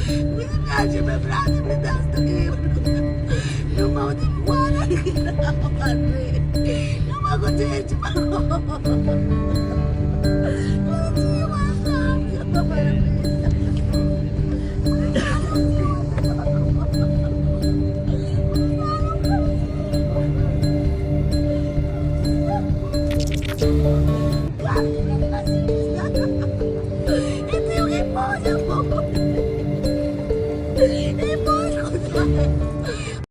Mi dispiace per frate, mi dà sto che non mi ho di buona che non mi contento, ma non